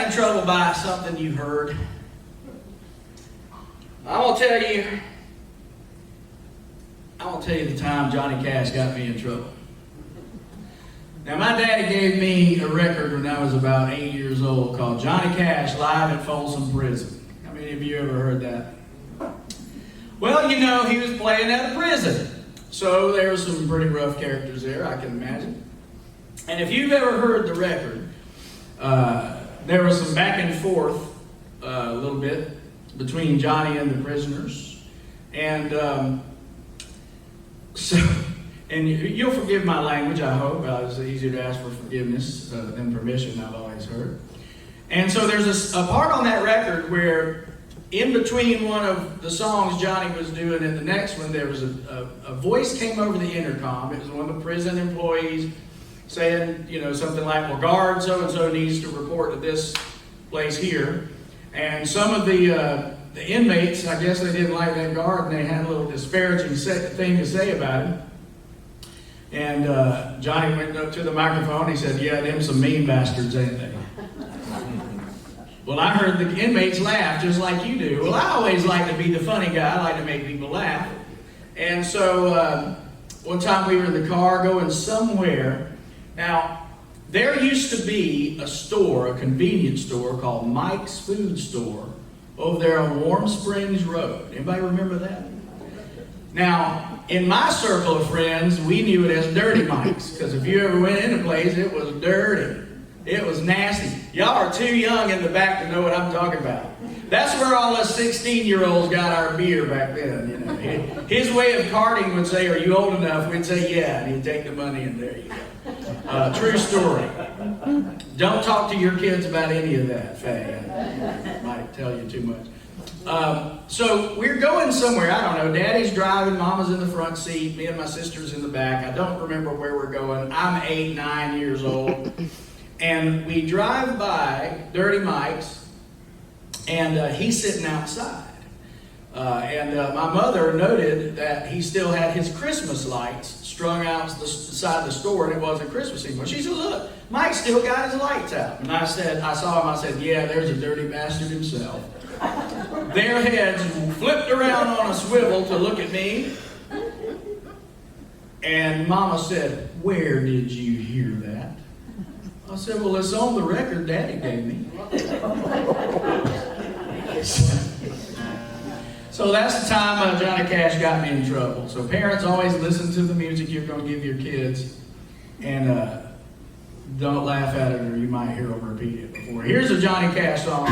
gotten in trouble by something you've heard? I will tell you the time Johnny Cash got me in trouble. Now, my daddy gave me a record when I was about 8 years old called Johnny Cash Live at Folsom Prison. How many of you ever heard that? Well, you know, he was playing at a prison. So there were some pretty rough characters there, I can imagine. And if you've ever heard the record, there was some back and forth a little bit between Johnny and the prisoners. And and you'll forgive my language, I hope. It's easier to ask for forgiveness than permission, I've always heard. And so there's a part on that record where in between one of the songs Johnny was doing and the next one, there was a voice came over the intercom. It was one of the prison employees saying, you know, something like, well, guard so-and-so needs to report to this place here. And some of the inmates, I guess they didn't like that guard, and they had a little disparaging thing to say about him. And Johnny went up to the microphone. He said, yeah, them some mean bastards, ain't they? Well, I heard the inmates laugh just like you do. Well, I always like to be the funny guy. I like to make people laugh. And so one time we were in the car going somewhere. Now, there used to be a store, a convenience store called Mike's Food Store over there on Warm Springs Road. Anybody remember that? Now, in my circle of friends, we knew it as Dirty Mike's, because if you ever went in a place, it was dirty. It was nasty. Y'all are too young in the back to know what I'm talking about. That's where all us 16-year-olds got our beer back then. You know, his way of carding would say, "Are you old enough?" We'd say, "Yeah," and he'd take the money, and there you go. True story. Don't talk to your kids about any of that, Faye. I might tell you too much. So we're going somewhere. I don't know. Daddy's driving. Mama's in the front seat. Me and my sister's in the back. I don't remember where we're going. I'm 8, 9 years old. And we drive by Dirty Mike's, and he's sitting outside. And my mother noted that he still had his Christmas lights strung out the side of the store, and it wasn't Christmas anymore. She said, "Look, Mike still got his lights out." And I saw him, I said, "Yeah, there's a dirty bastard himself." Their heads flipped around on a swivel to look at me. And Mama said, "Where did you hear that?" I said, "Well, it's on the record Daddy gave me." So that's the time Johnny Cash got me in trouble. So parents, always listen to the music you're going to give your kids, and don't laugh at it, or you might hear them repeat it before. Here's a Johnny Cash song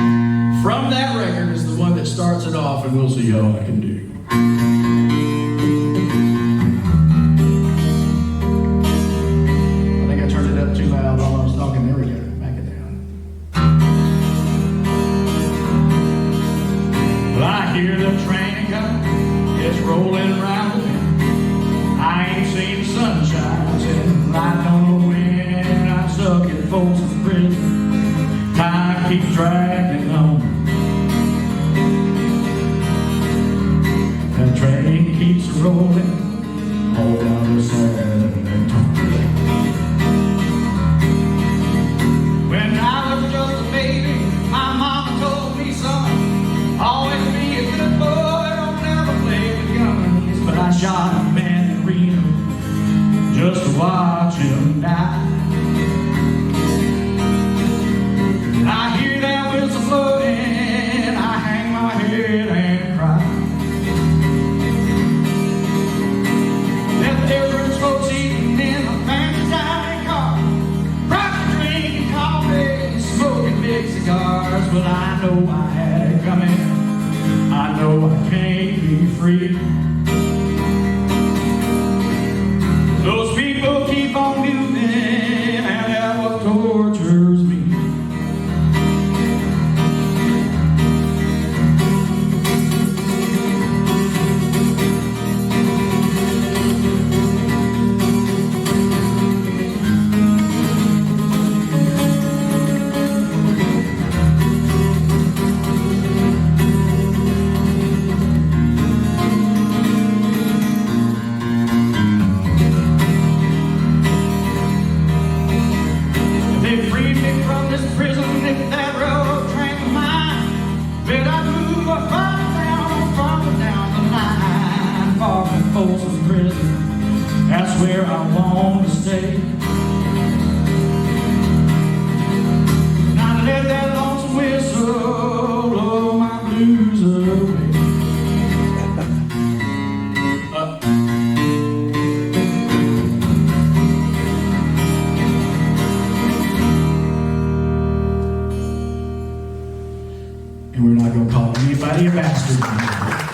from that record. Is the one that starts it off, and we'll see how I can do. Rolling around, I ain't seen sunshine since I don't know when. I'm stuck in Folsom prison, time keeps dragging on. That train keeps rolling all down the San Antonio. When I was just a baby, my mama told me, "Son, always be a good boy. But I shot a man in Reno just to watch him die." I hear that whistle blowing, I hang my head and cry. Left there rich folks eating in a fancy dining car, rockin', drinking coffee, smoking big cigars. But I know I had it coming, I know I can't be free. Those people keep on moving, and that's what tortures me. where I want to stay. Not let that lonesome whistle blow my blues away. And we're not going to call anybody a bastard anymore.